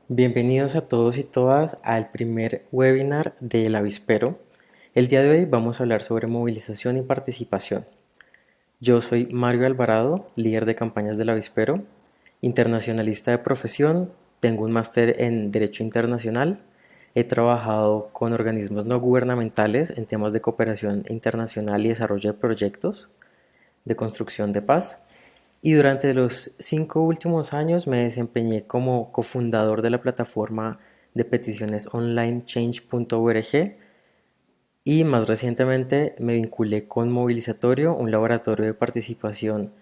Bienvenidos a todos y todas al primer webinar del Avispero. El día de hoy vamos a hablar sobre movilización y participación. Yo soy Mario Alvarado, líder de campañas del Avispero, internacionalista de profesión, tengo un máster en Derecho Internacional, he trabajado con organismos no gubernamentales en temas de cooperación internacional y desarrollo de proyectos de construcción de paz. Y durante los 5 últimos años me desempeñé como cofundador de la plataforma de peticiones online change.org y más recientemente me vinculé con Movilizatorio, un laboratorio de participación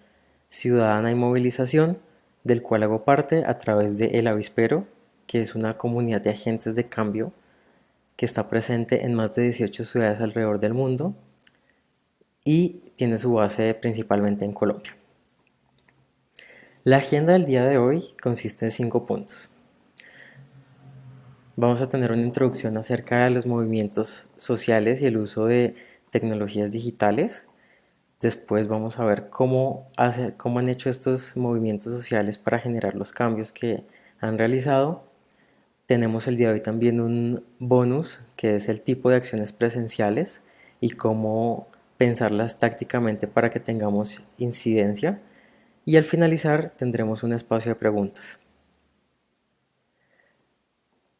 ciudadana y movilización, del cual hago parte a través de El Avispero, que es una comunidad de agentes de cambio que está presente en más de 18 ciudades alrededor del mundo y tiene su base principalmente en Colombia. La agenda del día de hoy consiste en 5 puntos. Vamos a tener una introducción acerca de los movimientos sociales y el uso de tecnologías digitales. Después vamos a ver cómo han hecho estos movimientos sociales para generar los cambios que han realizado. Tenemos el día de hoy también un bonus que es el tipo de acciones presenciales y cómo pensarlas tácticamente para que tengamos incidencia. Y al finalizar tendremos un espacio de preguntas.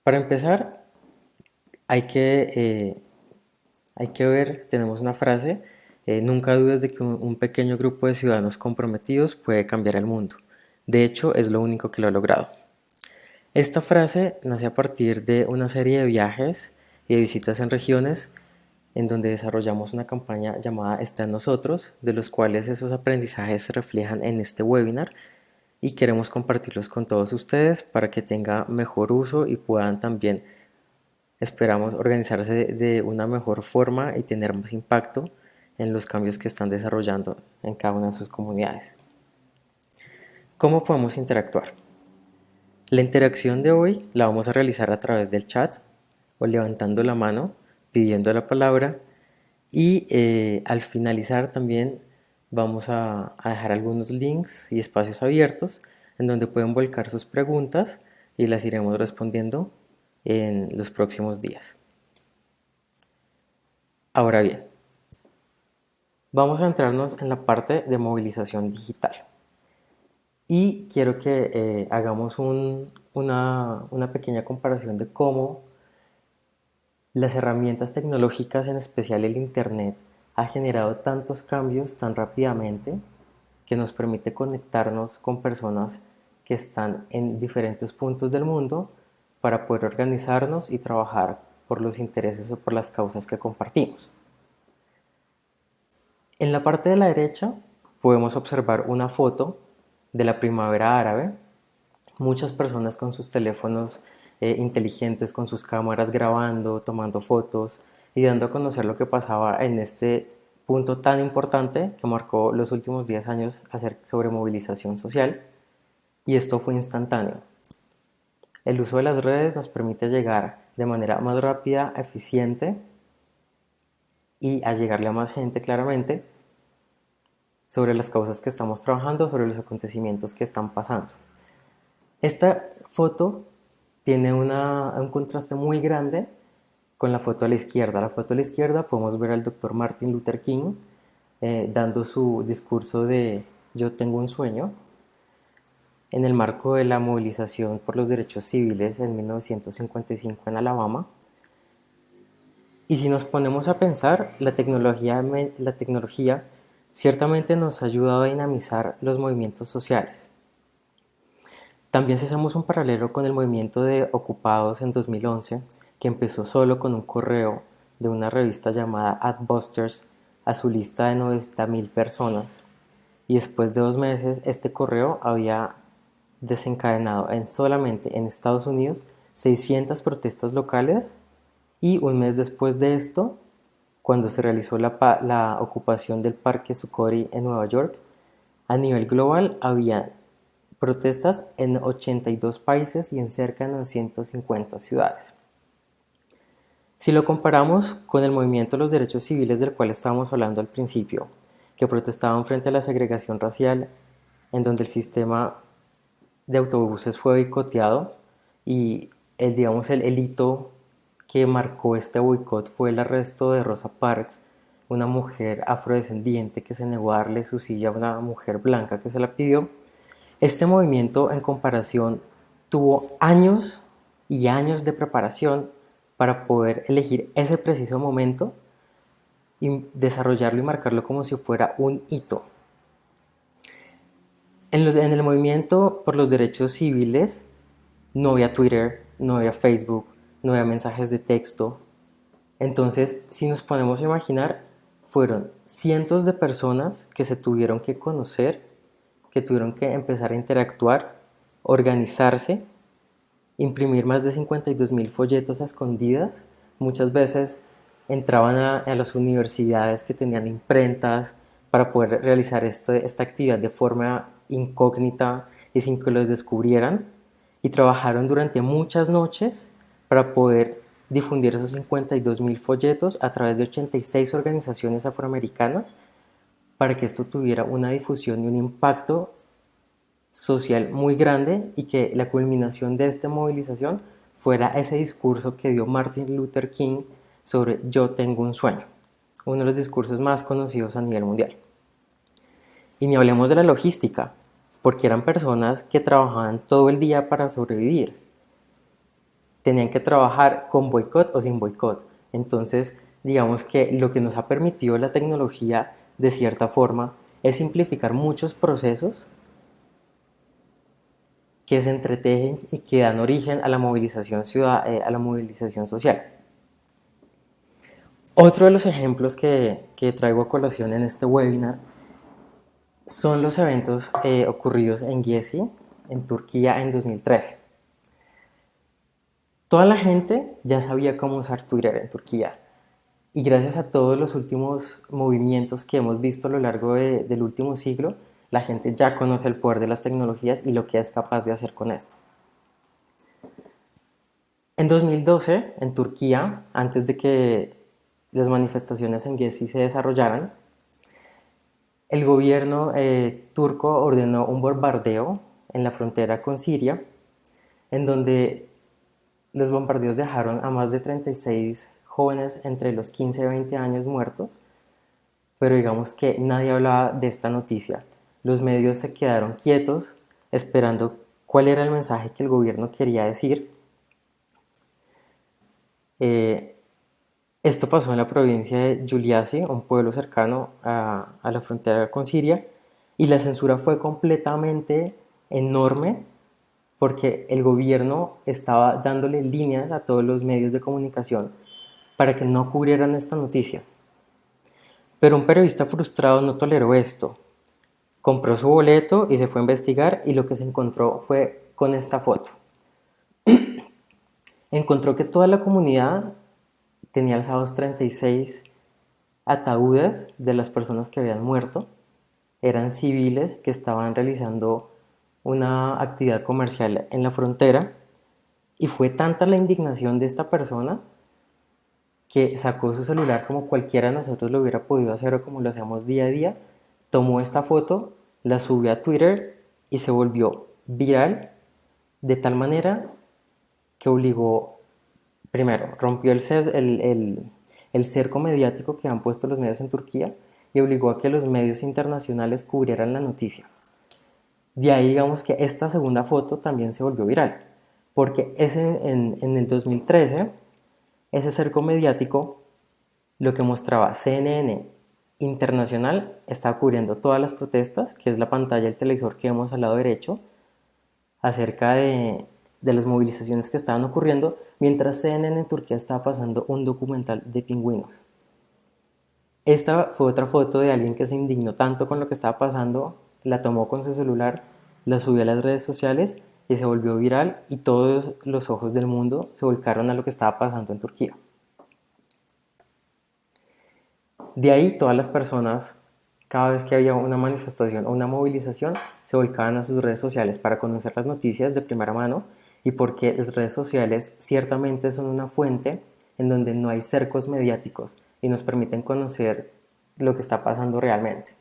Para empezar, hay que, eh, hay que ver, tenemos una frase, nunca dudes de que un pequeño grupo de ciudadanos comprometidos puede cambiar el mundo. De hecho, es lo único que lo ha logrado. Esta frase nace a partir de una serie de viajes y de visitas en regiones en donde desarrollamos una campaña llamada Está en Nosotros, de los cuales esos aprendizajes se reflejan en este webinar y queremos compartirlos con todos ustedes para que tenga mejor uso y puedan también, esperamos, organizarse de una mejor forma y tener más impacto en los cambios que están desarrollando en cada una de sus comunidades. ¿Cómo podemos interactuar? La interacción de hoy la vamos a realizar a través del chat o levantando la mano, pidiendo la palabra y al finalizar también vamos a dejar algunos links y espacios abiertos en donde pueden volcar sus preguntas y las iremos respondiendo en los próximos días. Ahora bien, vamos a entrarnos en la parte de movilización digital y quiero que hagamos una pequeña comparación de cómo las herramientas tecnológicas, en especial el Internet, ha generado tantos cambios tan rápidamente que nos permite conectarnos con personas que están en diferentes puntos del mundo para poder organizarnos y trabajar por los intereses o por las causas que compartimos. En la parte de la derecha podemos observar una foto de la primavera árabe, muchas personas con sus teléfonos inteligentes, con sus cámaras grabando, tomando fotos y dando a conocer lo que pasaba en este punto tan importante que marcó los últimos 10 años sobre movilización social, y esto fue instantáneo. El uso de las redes nos permite llegar de manera más rápida, eficiente y a llegarle a más gente claramente sobre las causas que estamos trabajando, sobre los acontecimientos que están pasando. Esta foto tiene un contraste muy grande con la foto a la izquierda. La foto a la izquierda podemos ver al doctor Martin Luther King dando su discurso de Yo tengo un sueño en el marco de la movilización por los derechos civiles en 1955 en Alabama. Y si nos ponemos a pensar, la tecnología ciertamente nos ha ayudado a dinamizar los movimientos sociales. También si hacemos un paralelo con el movimiento de ocupados en 2011, que empezó solo con un correo de una revista llamada Adbusters a su lista de 90.000 personas, y después de 2 meses este correo había desencadenado solamente en Estados Unidos 600 protestas locales, y un mes después de esto, cuando se realizó la ocupación del Parque Zuccotti en Nueva York, a nivel global había protestas en 82 países y en cerca de 950 ciudades. Si lo comparamos con el movimiento de los derechos civiles del cual estábamos hablando al principio, que protestaban frente a la segregación racial, en donde el sistema de autobuses fue boicoteado y el hito que marcó este boicot fue el arresto de Rosa Parks, una mujer afrodescendiente que se negó a darle su silla a una mujer blanca que se la pidió. Este movimiento, en comparación, tuvo años y años de preparación para poder elegir ese preciso momento y desarrollarlo y marcarlo como si fuera un hito. En el movimiento por los derechos civiles no había Twitter, no había Facebook, no había mensajes de texto. Entonces, si nos ponemos a imaginar, fueron cientos de personas que se tuvieron que conocer, que tuvieron que empezar a interactuar, organizarse, imprimir más de 52.000 folletos a escondidas. Muchas veces entraban a las universidades que tenían imprentas para poder realizar esta actividad de forma incógnita y sin que los descubrieran, y trabajaron durante muchas noches para poder difundir esos 52.000 folletos a través de 86 organizaciones afroamericanas para que esto tuviera una difusión y un impacto social muy grande, y que la culminación de esta movilización fuera ese discurso que dio Martin Luther King sobre "Yo tengo un sueño", uno de los discursos más conocidos a nivel mundial. Y ni hablemos de la logística, porque eran personas que trabajaban todo el día para sobrevivir. Tenían que trabajar con boicot o sin boicot. Entonces, digamos que lo que nos ha permitido la tecnología, de cierta forma, es simplificar muchos procesos que se entretejen y que dan origen a la movilización a la movilización social. Otro de los ejemplos que traigo a colación en este webinar son los eventos ocurridos en Gezi, en Turquía, en 2013. Toda la gente ya sabía cómo usar Twitter en Turquía, y gracias a todos los últimos movimientos que hemos visto a lo largo del último siglo, la gente ya conoce el poder de las tecnologías y lo que es capaz de hacer con esto. En 2012, en Turquía, antes de que las manifestaciones en Gezi se desarrollaran, el gobierno turco ordenó un bombardeo en la frontera con Siria, en donde los bombardeos dejaron a más de 36 jóvenes entre los 15 y 20 años muertos, pero digamos que nadie hablaba de esta noticia. Los medios se quedaron quietos esperando cuál era el mensaje que el gobierno quería decir. Esto pasó en la provincia de Giuliasi, un pueblo cercano a la frontera con Siria, y la censura fue completamente enorme porque el gobierno estaba dándole líneas a todos los medios de comunicación para que no cubrieran esta noticia. Pero un periodista frustrado no toleró esto. Compró su boleto y se fue a investigar, y lo que se encontró fue con esta foto. Encontró que toda la comunidad tenía alzados 36 ataúdes de las personas que habían muerto. Eran civiles que estaban realizando una actividad comercial en la frontera, y fue tanta la indignación de esta persona que sacó su celular, como cualquiera de nosotros lo hubiera podido hacer o como lo hacemos día a día, tomó esta foto, la subió a Twitter y se volvió viral de tal manera que obligó, primero, rompió el cerco mediático que han puesto los medios en Turquía, y obligó a que los medios internacionales cubrieran la noticia. De ahí, digamos que esta segunda foto también se volvió viral, porque en el 2013, ese cerco mediático, lo que mostraba CNN Internacional, estaba cubriendo todas las protestas, que es la pantalla del televisor que vemos al lado derecho, acerca de las movilizaciones que estaban ocurriendo, mientras CNN en Turquía estaba pasando un documental de pingüinos. Esta fue otra foto de alguien que se indignó tanto con lo que estaba pasando, la tomó con su celular, la subió a las redes sociales y se volvió viral, y todos los ojos del mundo se volcaron a lo que estaba pasando en Turquía. De ahí todas las personas, cada vez que había una manifestación o una movilización, se volcaban a sus redes sociales para conocer las noticias de primera mano, y porque las redes sociales ciertamente son una fuente en donde no hay cercos mediáticos y nos permiten conocer lo que está pasando realmente.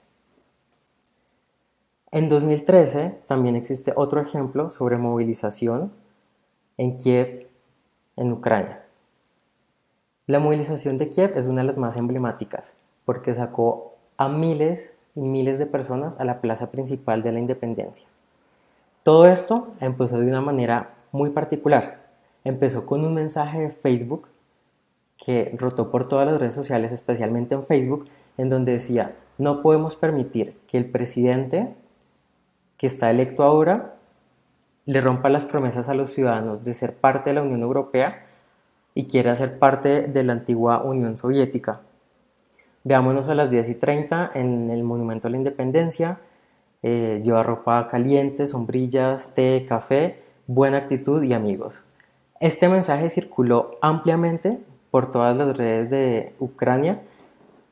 En 2013 también existe otro ejemplo sobre movilización, en Kiev, en Ucrania. La movilización de Kiev es una de las más emblemáticas porque sacó a miles y miles de personas a la plaza principal de la independencia. Todo esto empezó de una manera muy particular. Empezó con un mensaje de Facebook que rotó por todas las redes sociales, especialmente en Facebook, en donde decía: no podemos permitir que el presidente que está electo ahora le rompa las promesas a los ciudadanos de ser parte de la Unión Europea y quiera ser parte de la antigua Unión Soviética. Veámonos a las 10:30 en el Monumento a la Independencia. Lleva ropa caliente, sombrillas, té, café, buena actitud y amigos. Este mensaje circuló ampliamente por todas las redes de Ucrania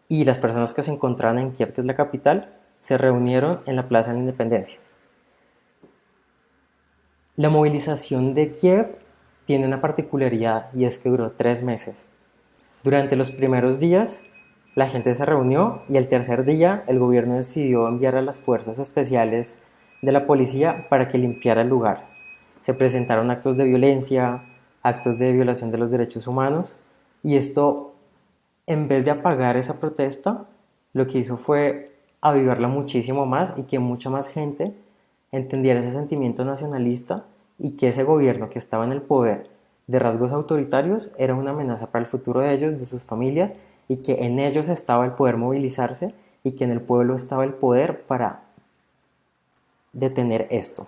y las personas que se encontraban en Kiev, que es la capital, se reunieron en la Plaza de la Independencia. La movilización de Kiev tiene una particularidad y es que duró 3 meses. Durante los primeros días, la gente se reunió y el tercer día el gobierno decidió enviar a las fuerzas especiales de la policía para que limpiara el lugar. Se presentaron actos de violencia, actos de violación de los derechos humanos y esto, en vez de apagar esa protesta, lo que hizo fue avivarla muchísimo más y que mucha más gente entendiera ese sentimiento nacionalista y que ese gobierno que estaba en el poder de rasgos autoritarios era una amenaza para el futuro de ellos, de sus familias, y que en ellos estaba el poder movilizarse y que en el pueblo estaba el poder para detener esto.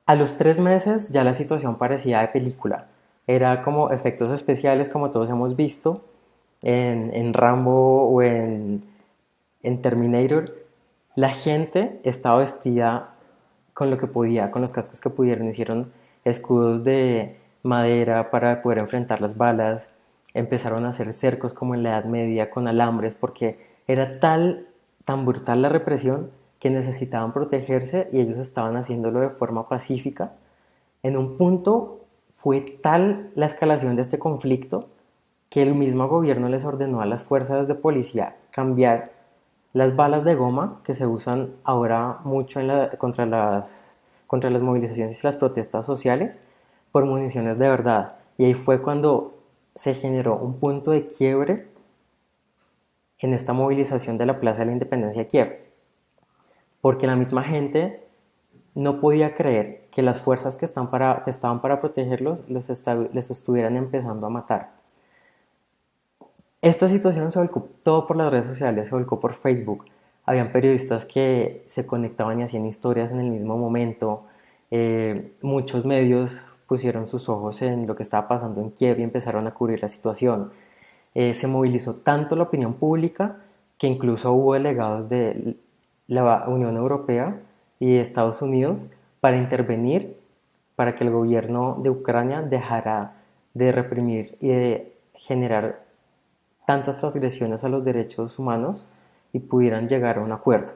A los 3 meses ya la situación parecía de película. Era como efectos especiales como todos hemos visto en Rambo o en Terminator. La gente estaba vestida con lo que podía, con los cascos que pudieron. Hicieron escudos de madera para poder enfrentar las balas. Empezaron a hacer cercos como en la Edad Media con alambres porque era tan brutal la represión que necesitaban protegerse y ellos estaban haciéndolo de forma pacífica. En un punto fue tal la escalación de este conflicto que el mismo gobierno les ordenó a las fuerzas de policía cambiar las balas de goma que se usan ahora mucho contra las movilizaciones y las protestas sociales por municiones de verdad. Y ahí fue cuando se generó un punto de quiebre en esta movilización de la Plaza de la Independencia de Kiev, porque la misma gente no podía creer que las fuerzas que estaban para protegerlos les estuvieran empezando a matar. Esta situación se volcó todo por las redes sociales, se volcó por Facebook. Habían periodistas que se conectaban y hacían historias en el mismo momento. Muchos medios pusieron sus ojos en lo que estaba pasando en Kiev y empezaron a cubrir la situación. Se movilizó tanto la opinión pública que incluso hubo delegados de la Unión Europea y de Estados Unidos para intervenir para que el gobierno de Ucrania dejara de reprimir y de generar tantas transgresiones a los derechos humanos y pudieran llegar a un acuerdo.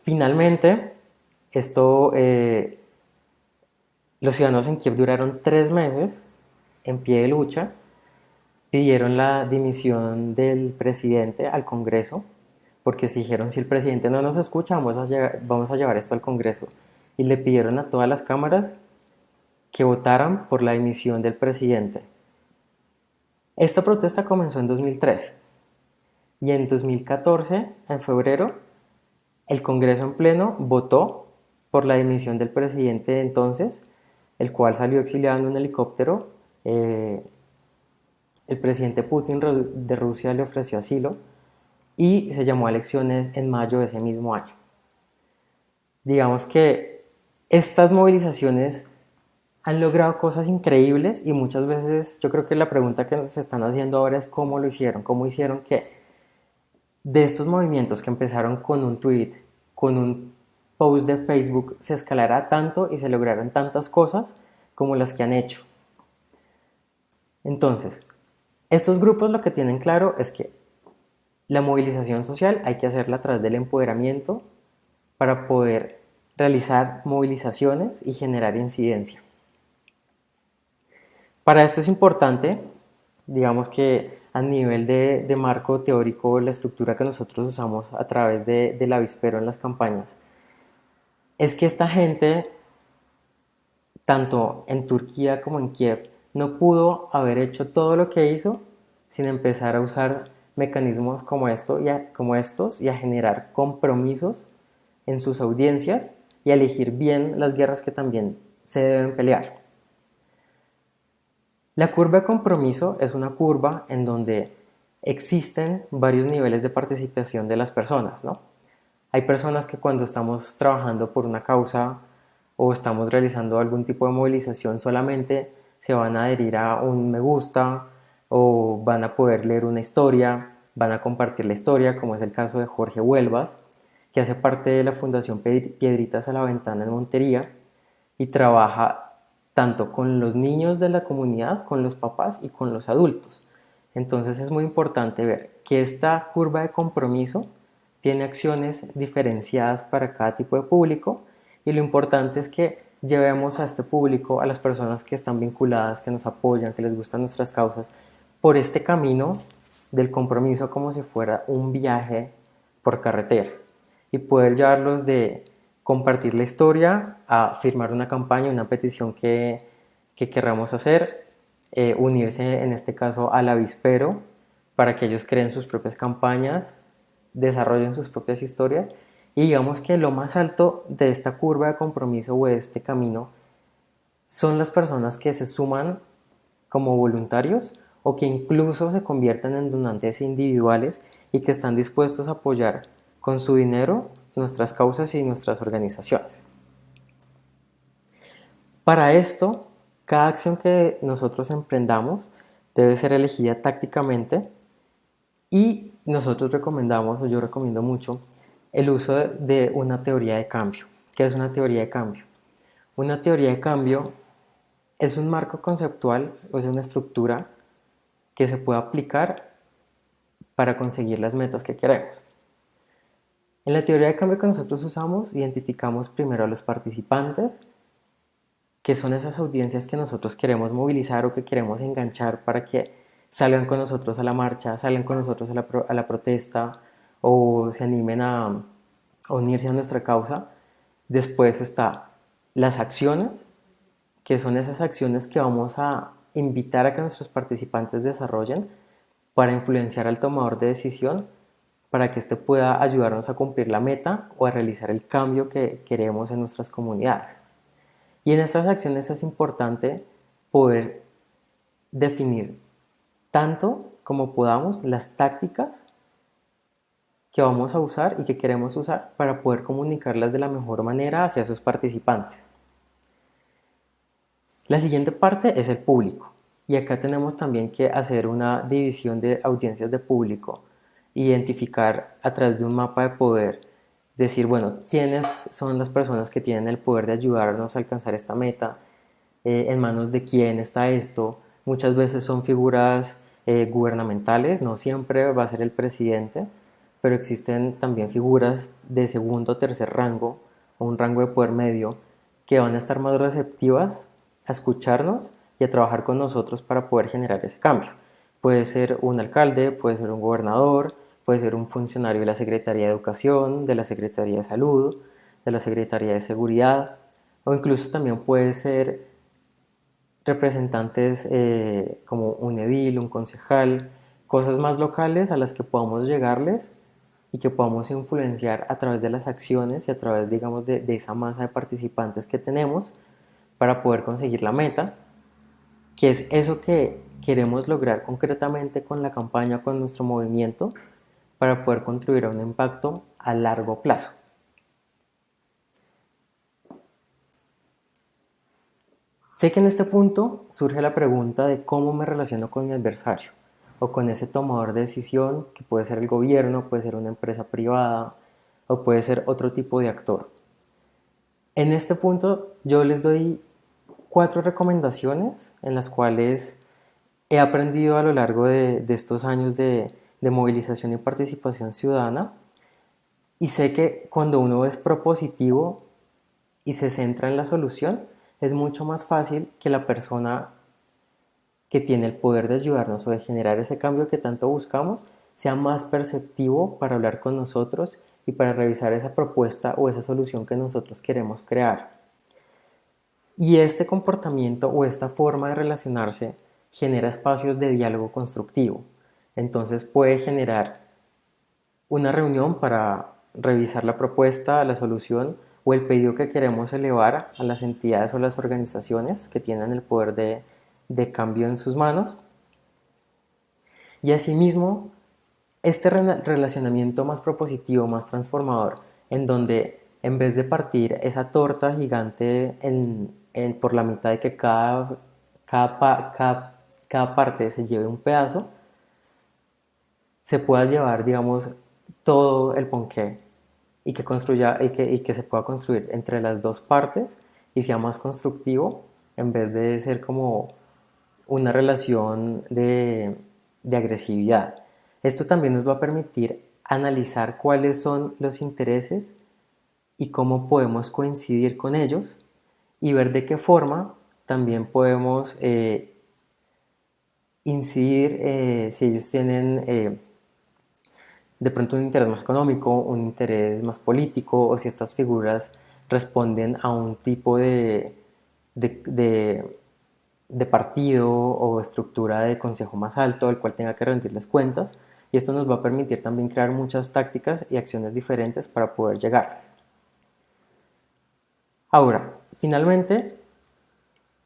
Finalmente, los ciudadanos en Kiev duraron 3 meses en pie de lucha, pidieron la dimisión del presidente al Congreso, porque si dijeron: si el presidente no nos escucha, vamos a llevar esto al Congreso. Y le pidieron a todas las cámaras que votaran por la dimisión del presidente. Esta protesta comenzó en 2013 y en 2014, en febrero, el Congreso en pleno votó por la dimisión del presidente de entonces, el cual salió exiliado en un helicóptero. El presidente Putin de Rusia le ofreció asilo y se llamó a elecciones en mayo de ese mismo año. Digamos que estas movilizaciones han logrado cosas increíbles y muchas veces yo creo que la pregunta que nos están haciendo ahora es cómo lo hicieron, cómo hicieron que de estos movimientos que empezaron con un tweet, con un post de Facebook, se escalara tanto y se lograran tantas cosas como las que han hecho. Entonces, estos grupos lo que tienen claro es que la movilización social hay que hacerla a través del empoderamiento para poder realizar movilizaciones y generar incidencia. Para esto es importante, digamos que a nivel de marco teórico, la estructura que nosotros usamos a través del avispero en las campañas, es que esta gente, tanto en Turquía como en Kiev, no pudo haber hecho todo lo que hizo sin empezar a usar mecanismos como estos y a generar compromisos en sus audiencias y a elegir bien las guerras que también se deben pelear. La curva de compromiso es una curva en donde existen varios niveles de participación de las personas, ¿no? Hay personas que cuando estamos trabajando por una causa o estamos realizando algún tipo de movilización solamente se van a adherir a un me gusta o van a poder leer una historia, van a compartir la historia, como es el caso de Jorge Huelvas, que hace parte de la Fundación Piedritas a la Ventana en Montería y trabaja tanto con los niños de la comunidad, con los papás y con los adultos. Entonces es muy importante ver que esta curva de compromiso tiene acciones diferenciadas para cada tipo de público y lo importante es que llevemos a este público, a las personas que están vinculadas, que nos apoyan, que les gustan nuestras causas, por este camino del compromiso como si fuera un viaje por carretera y poder llevarlos de compartir la historia a firmar una campaña, una petición que querramos hacer, unirse en este caso al avispero para que ellos creen sus propias campañas, desarrollen sus propias historias y digamos que lo más alto de esta curva de compromiso o de este camino son las personas que se suman como voluntarios o que incluso se convierten en donantes individuales y que están dispuestos a apoyar con su dinero nuestras causas y nuestras organizaciones. Para esto, cada acción que nosotros emprendamos debe ser elegida tácticamente y nosotros recomendamos, o yo recomiendo mucho, el uso de una teoría de cambio. ¿Qué es una teoría de cambio? Una teoría de cambio es un marco conceptual o es una estructura que se puede aplicar para conseguir las metas que queremos. En la teoría de cambio que nosotros usamos, identificamos primero a los participantes, que son esas audiencias que nosotros queremos movilizar o que queremos enganchar para que salgan con nosotros a la marcha, salgan con nosotros a la protesta o se animen a unirse a nuestra causa. Después está las acciones, que son esas acciones que vamos a invitar a que nuestros participantes desarrollen para influenciar al tomador de decisión para que éste pueda ayudarnos a cumplir la meta o a realizar el cambio que queremos en nuestras comunidades. Y en estas acciones es importante poder definir tanto como podamos las tácticas que vamos a usar y que queremos usar para poder comunicarlas de la mejor manera hacia sus participantes. La siguiente parte es el público. Y acá tenemos también que hacer una división de audiencias de público, identificar a través de un mapa de poder, decir, bueno, quiénes son las personas que tienen el poder de ayudarnos a alcanzar esta meta, en manos de quién está esto. Muchas veces son figuras gubernamentales, no siempre va a ser el presidente, pero existen también figuras de segundo o tercer rango o un rango de poder medio que van a estar más receptivas a escucharnos y a trabajar con nosotros para poder generar ese cambio. Puede ser un alcalde, puede ser un gobernador, puede ser un funcionario de la Secretaría de Educación, de la Secretaría de Salud, de la Secretaría de Seguridad, o incluso también puede ser representantes como un edil, un concejal, cosas más locales a las que podamos llegarles y que podamos influenciar a través de las acciones y a través, digamos, de esa masa de participantes que tenemos para poder conseguir la meta, que es eso que queremos lograr concretamente con la campaña, con nuestro movimiento, para poder contribuir a un impacto a largo plazo. Sé que en este punto surge la pregunta de cómo me relaciono con mi adversario o con ese tomador de decisión que puede ser el gobierno, puede ser una empresa privada o puede ser otro tipo de actor. En este punto yo les doy 4 recomendaciones en las cuales he aprendido a lo largo de estos años de movilización y participación ciudadana y sé que cuando uno es propositivo y se centra en la solución, es mucho más fácil que la persona que tiene el poder de ayudarnos o de generar ese cambio que tanto buscamos sea más perceptivo para hablar con nosotros y para revisar esa propuesta o esa solución que nosotros queremos crear. Y este comportamiento o esta forma de relacionarse genera espacios de diálogo constructivo. Entonces puede generar una reunión para revisar la propuesta, la solución o el pedido que queremos elevar a las entidades o las organizaciones que tienen el poder de cambio en sus manos. Y asimismo, este relacionamiento más propositivo, más transformador, en donde en vez de partir esa torta gigante por la mitad de que cada parte se lleve un pedazo, se pueda llevar, digamos, todo el ponqué y que construya y que se pueda construir entre las dos partes y sea más constructivo en vez de ser como una relación de agresividad. Esto también nos va a permitir analizar cuáles son los intereses y cómo podemos coincidir con ellos y ver de qué forma también podemos incidir si ellos tienen de pronto un interés más económico, un interés más político, o si estas figuras responden a un tipo de, de, de partido o estructura de consejo más alto, al cual tenga que rendirles cuentas, y esto nos va a permitir también crear muchas tácticas y acciones diferentes para poder llegarles. Ahora, finalmente,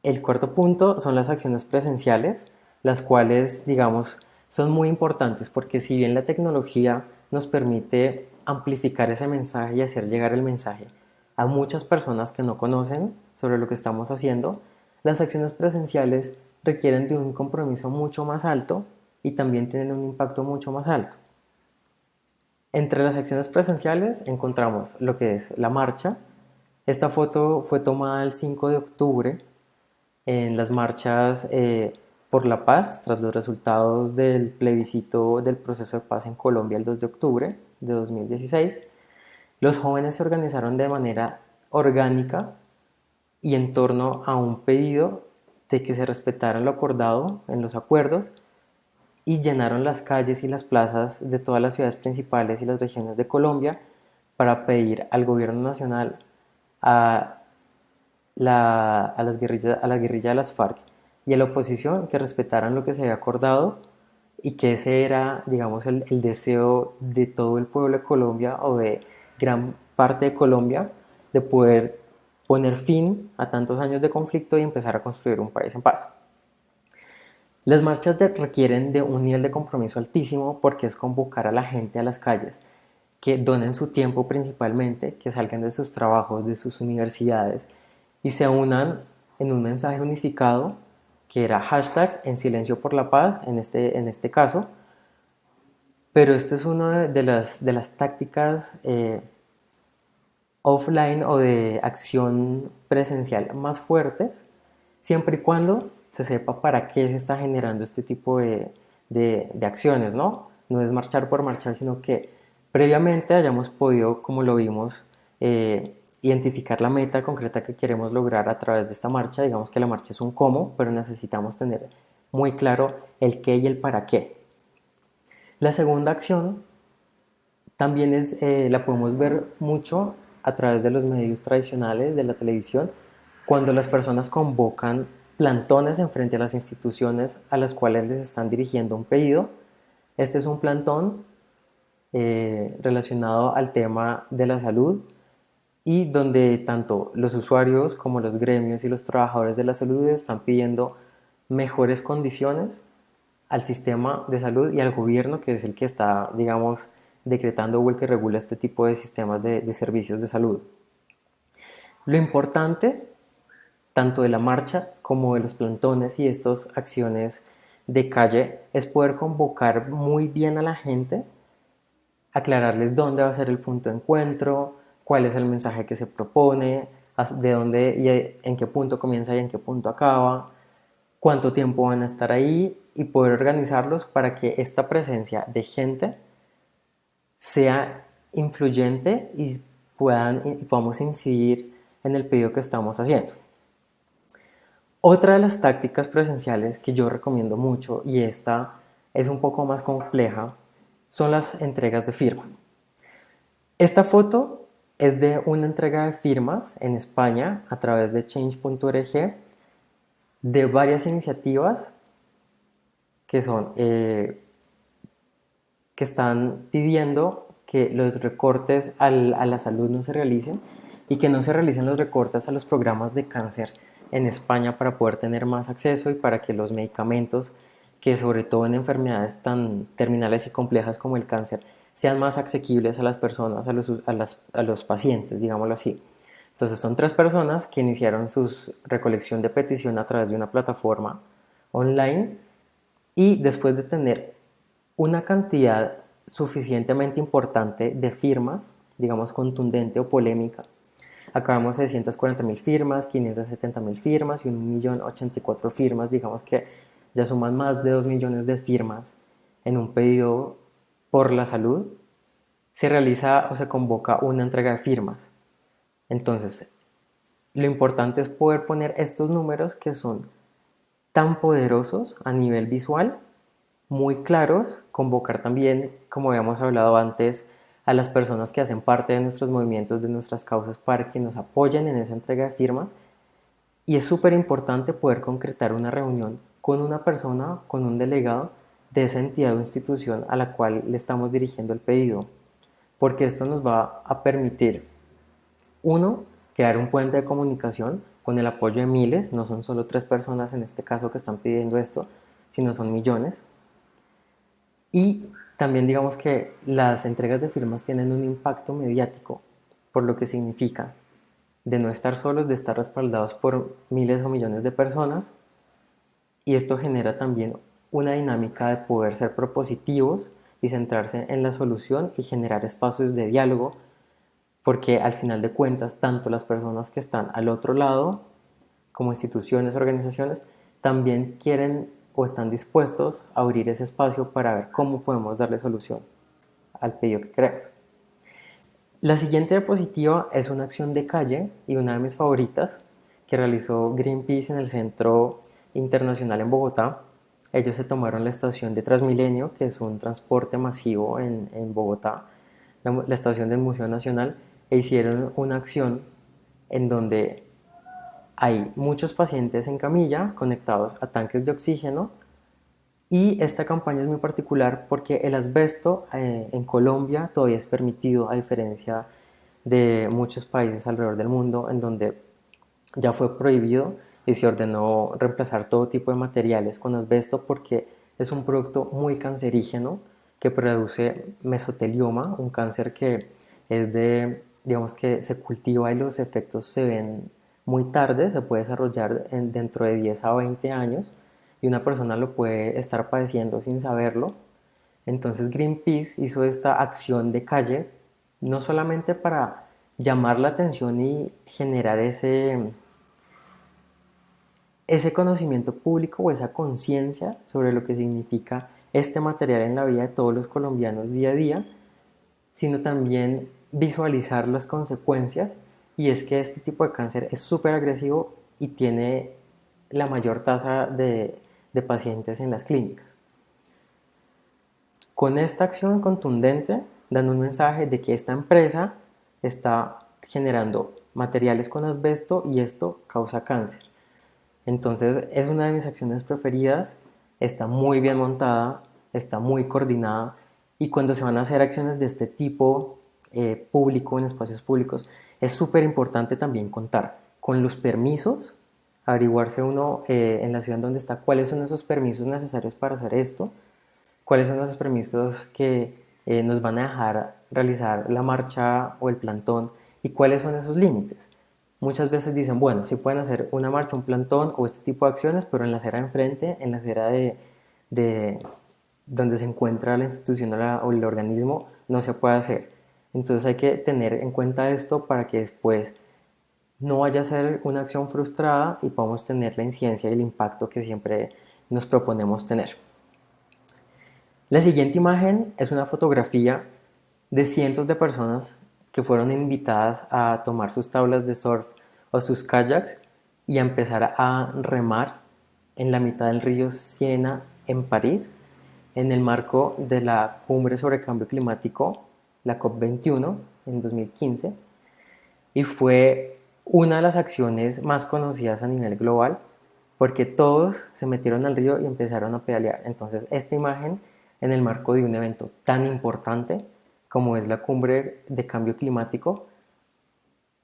el cuarto punto son las acciones presenciales, las cuales, digamos, son muy importantes porque si bien la tecnología nos permite amplificar ese mensaje y hacer llegar el mensaje a muchas personas que no conocen sobre lo que estamos haciendo, las acciones presenciales requieren de un compromiso mucho más alto y también tienen un impacto mucho más alto. Entre las acciones presenciales encontramos lo que es la marcha. Esta foto fue tomada el 5 de octubre en las marchas por la paz, tras los resultados del plebiscito del proceso de paz en Colombia el 2 de octubre de 2016. Los jóvenes se organizaron de manera orgánica y en torno a un pedido de que se respetara lo acordado en los acuerdos y llenaron las calles y las plazas de todas las ciudades principales y las regiones de Colombia para pedir al gobierno nacional, a la guerrilla de las FARC y a la oposición que respetaran lo que se había acordado y que ese era, digamos, el deseo de todo el pueblo de Colombia o de gran parte de Colombia de poder poner fin a tantos años de conflicto y empezar a construir un país en paz. Las marchas requieren de un nivel de compromiso altísimo porque es convocar a la gente a las calles, que donen su tiempo principalmente, que salgan de sus trabajos, de sus universidades y se unan en un mensaje unificado que era hashtag en silencio por la paz en este caso. Pero esta es una de las tácticas offline o de acción presencial más fuertes, siempre y cuando se sepa para qué se está generando este tipo de acciones, ¿no? No es marchar por marchar, sino que previamente hayamos podido, como lo vimos, identificar la meta concreta que queremos lograr a través de esta marcha. Digamos que la marcha es un cómo, pero necesitamos tener muy claro el qué y el para qué. La segunda acción también la podemos ver mucho a través de los medios tradicionales, de la televisión, cuando las personas convocan plantones en frente a las instituciones a las cuales les están dirigiendo un pedido. Este es un plantón relacionado al tema de la salud y donde tanto los usuarios como los gremios y los trabajadores de la salud están pidiendo mejores condiciones al sistema de salud y al gobierno, que es el que está, digamos, decretando o el que regula este tipo de sistemas de servicios de salud. Lo importante, tanto de la marcha como de los plantones y estas acciones de calle, es poder convocar muy bien a la gente, aclararles dónde va a ser el punto de encuentro, cuál es el mensaje que se propone, de dónde y en qué punto comienza y en qué punto acaba, cuánto tiempo van a estar ahí y poder organizarlos para que esta presencia de gente sea influyente y podamos incidir en el pedido que estamos haciendo. Otra de las tácticas presenciales que yo recomiendo mucho, y esta es un poco más compleja, son las entregas de firma. Esta foto es de una entrega de firmas en España a través de change.org de varias iniciativas que son que están pidiendo que los recortes a la salud no se realicen y que no se realicen los recortes a los programas de cáncer en España para poder tener más acceso y para que los medicamentos, que sobre todo en enfermedades tan terminales y complejas como el cáncer, sean más asequibles a las personas, a los pacientes, digámoslo así. Entonces son 3 personas que iniciaron su recolección de petición a través de una plataforma online y después de tener una cantidad suficientemente importante de firmas, digamos contundente o polémica, acabamos 640.000 firmas, 570.000 firmas y 1.084.000 firmas, digamos que ya suman más de 2 millones de firmas en un pedido por la salud, se realiza o se convoca una entrega de firmas. Entonces, lo importante es poder poner estos números que son tan poderosos a nivel visual, muy claros, convocar también, como habíamos hablado antes, a las personas que hacen parte de nuestros movimientos, de nuestras causas, para que nos apoyen en esa entrega de firmas. Y es súper importante poder concretar una reunión con una persona, con un delegado de esa entidad o institución a la cual le estamos dirigiendo el pedido, porque esto nos va a permitir, uno, crear un puente de comunicación con el apoyo de miles, no son solo 3 personas en este caso que están pidiendo esto, sino son millones. Y también digamos que las entregas de firmas tienen un impacto mediático, por lo que significa de no estar solos, de estar respaldados por miles o millones de personas. Y esto genera también una dinámica de poder ser propositivos y centrarse en la solución y generar espacios de diálogo, porque al final de cuentas, tanto las personas que están al otro lado, como instituciones, organizaciones, también quieren o están dispuestos a abrir ese espacio para ver cómo podemos darle solución al pedido que queremos. La siguiente diapositiva es una acción de calle y una de mis favoritas que realizó Greenpeace en el Centro Internacional en Bogotá. Ellos se tomaron la estación de Transmilenio, que es un transporte masivo en Bogotá, la estación del Museo Nacional, e hicieron una acción en donde hay muchos pacientes en camilla conectados a tanques de oxígeno y esta campaña es muy particular porque el asbesto en Colombia todavía es permitido a diferencia de muchos países alrededor del mundo en donde ya fue prohibido y se ordenó reemplazar todo tipo de materiales con asbesto porque es un producto muy cancerígeno que produce mesotelioma, un cáncer que es de, digamos que se cultiva y los efectos se ven muy tarde, se puede desarrollar dentro de 10 a 20 años y una persona lo puede estar padeciendo sin saberlo. Entonces Greenpeace hizo esta acción de calle no solamente para llamar la atención y generar ese conocimiento público o esa conciencia sobre lo que significa este material en la vida de todos los colombianos día a día, sino también visualizar las consecuencias y es que este tipo de cáncer es súper agresivo y tiene la mayor tasa de pacientes en las clínicas. Con esta acción contundente dan un mensaje de que esta empresa está generando materiales con asbesto y esto causa cáncer. Entonces es una de mis acciones preferidas, está muy bien montada, está muy coordinada y cuando se van a hacer acciones de este tipo público, en espacios públicos, es súper importante también contar con los permisos, averiguarse uno en la ciudad donde está cuáles son esos permisos necesarios para hacer esto, cuáles son esos permisos que nos van a dejar realizar la marcha o el plantón y cuáles son esos límites. Muchas veces dicen, bueno, sí pueden hacer una marcha, un plantón o este tipo de acciones, pero en la acera de enfrente, en la acera de donde se encuentra la institución o el organismo, no se puede hacer. Entonces hay que tener en cuenta esto para que después no vaya a ser una acción frustrada y podamos tener la incidencia y el impacto que siempre nos proponemos tener. La siguiente imagen es una fotografía de cientos de personas que fueron invitadas a tomar sus tablas de surf o sus kayaks y a empezar a remar en la mitad del río Siena en París en el marco de la cumbre sobre cambio climático, la COP21, en 2015, y fue una de las acciones más conocidas a nivel global porque todos se metieron al río y empezaron a pedalear. Entonces, esta imagen, en el marco de un evento tan importante como es la cumbre de cambio climático,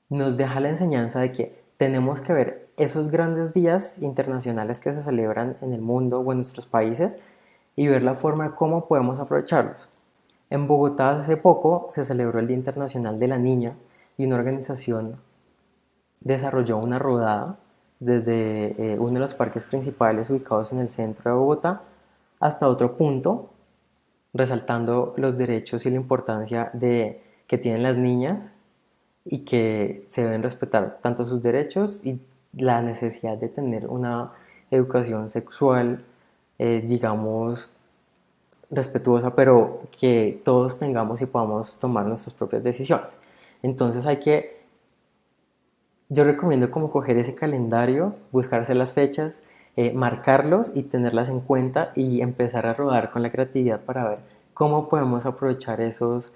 nos deja la enseñanza de que tenemos que ver esos grandes días internacionales que se celebran en el mundo o en nuestros países y ver la forma de cómo podemos aprovecharlos. En Bogotá hace poco se celebró el Día Internacional de la Niña y una organización desarrolló una rodada desde uno de los parques principales ubicados en el centro de Bogotá hasta otro punto, resaltando los derechos y la importancia que tienen las niñas y que se deben respetar tanto sus derechos y la necesidad de tener una educación sexual, digamos, respetuosa, pero que todos tengamos y podamos tomar nuestras propias decisiones. Entonces yo recomiendo como coger ese calendario, buscarse las fechas, marcarlos y tenerlas en cuenta y empezar a rodar con la creatividad para ver cómo podemos aprovechar esos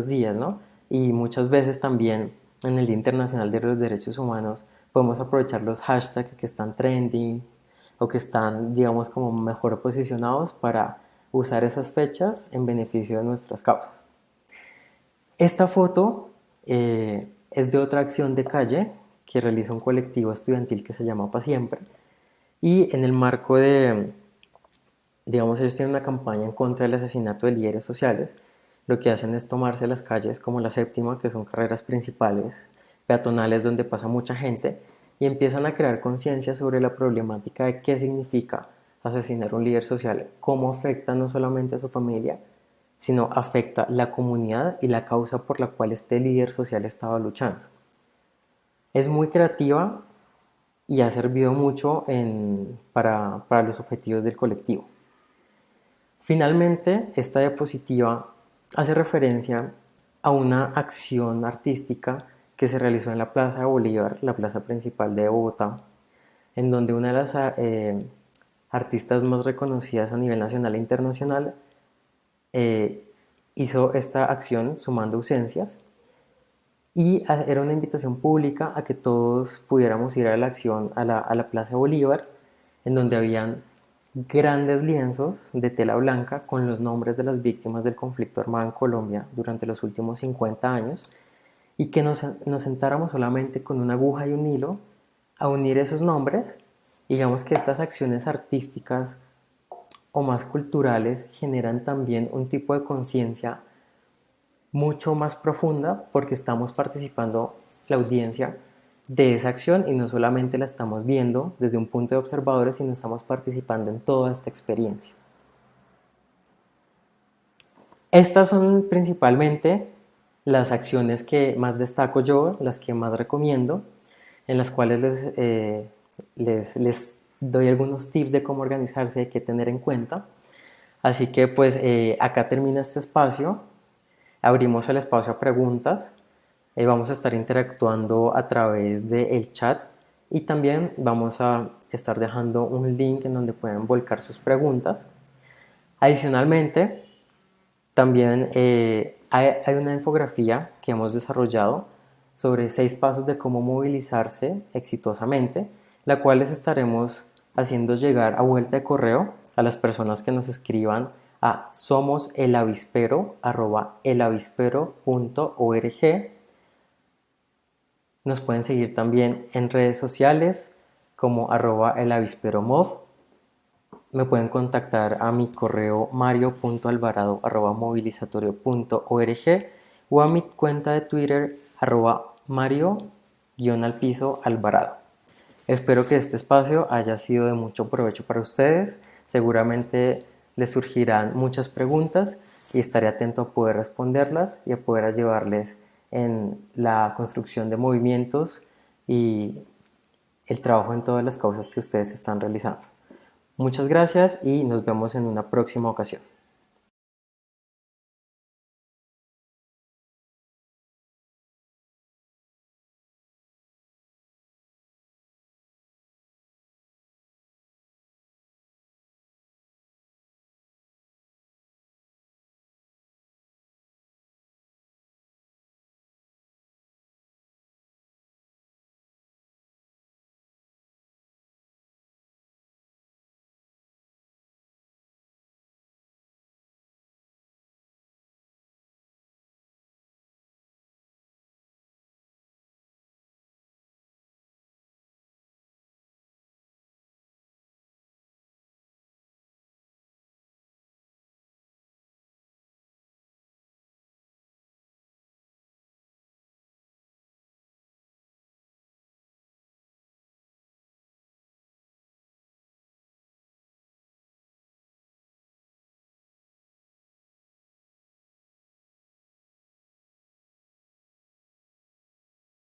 días, ¿no? Y muchas veces también en el Día Internacional de los Derechos Humanos podemos aprovechar los hashtags que están trending o que están, digamos, como mejor posicionados para usar esas fechas en beneficio de nuestras causas. Esta foto es de otra acción de calle que realiza un colectivo estudiantil que se llama Pa Siempre, y en el marco digamos, ellos tienen una campaña en contra del asesinato de líderes sociales. Lo que hacen es tomarse las calles como la Séptima, que son carreras principales peatonales donde pasa mucha gente, y empiezan a crear conciencia sobre la problemática de qué significa asesinar a un líder social, cómo afecta no solamente a su familia, sino afecta la comunidad y la causa por la cual este líder social estaba luchando. Es muy creativa y ha servido mucho para los objetivos del colectivo. Finalmente, esta diapositiva hace referencia a una acción artística que se realizó en la Plaza de Bolívar, la plaza principal de Bogotá, en donde una de las artistas más reconocidas a nivel nacional e internacional eh, hizo esta acción sumando ausencias, y era una invitación pública a que todos pudiéramos ir a la acción a la Plaza de Bolívar, en donde habían grandes lienzos de tela blanca con los nombres de las víctimas del conflicto armado en Colombia durante los últimos 50 años, y que nos sentáramos solamente con una aguja y un hilo a unir esos nombres. Digamos que estas acciones artísticas o más culturales generan también un tipo de conciencia mucho más profunda porque estamos participando la audiencia de esa acción y no solamente la estamos viendo desde un punto de observadores, sino estamos participando en toda esta experiencia. Estas son principalmente las acciones que más destaco yo, las que más recomiendo, en las cuales les doy algunos tips de cómo organizarse y qué tener en cuenta. Así que pues acá termina este espacio. Abrimos el espacio a preguntas. Vamos a estar interactuando a través del chat y también vamos a estar dejando un link en donde pueden volcar sus preguntas. Adicionalmente, también hay una infografía que hemos desarrollado sobre 6 pasos de cómo movilizarse exitosamente, la cual les estaremos haciendo llegar a vuelta de correo a las personas que nos escriban a somoselavispero@elavispero.org. Nos pueden seguir también en redes sociales como @elavisperomov. Me pueden contactar a mi correo mario.alvarado@movilizatorio.org o a mi cuenta de Twitter @mario_alvarado. Espero que este espacio haya sido de mucho provecho para ustedes. Seguramente les surgirán muchas preguntas y estaré atento a poder responderlas y a poder llevarles en la construcción de movimientos y el trabajo en todas las causas que ustedes están realizando. Muchas gracias y nos vemos en una próxima ocasión.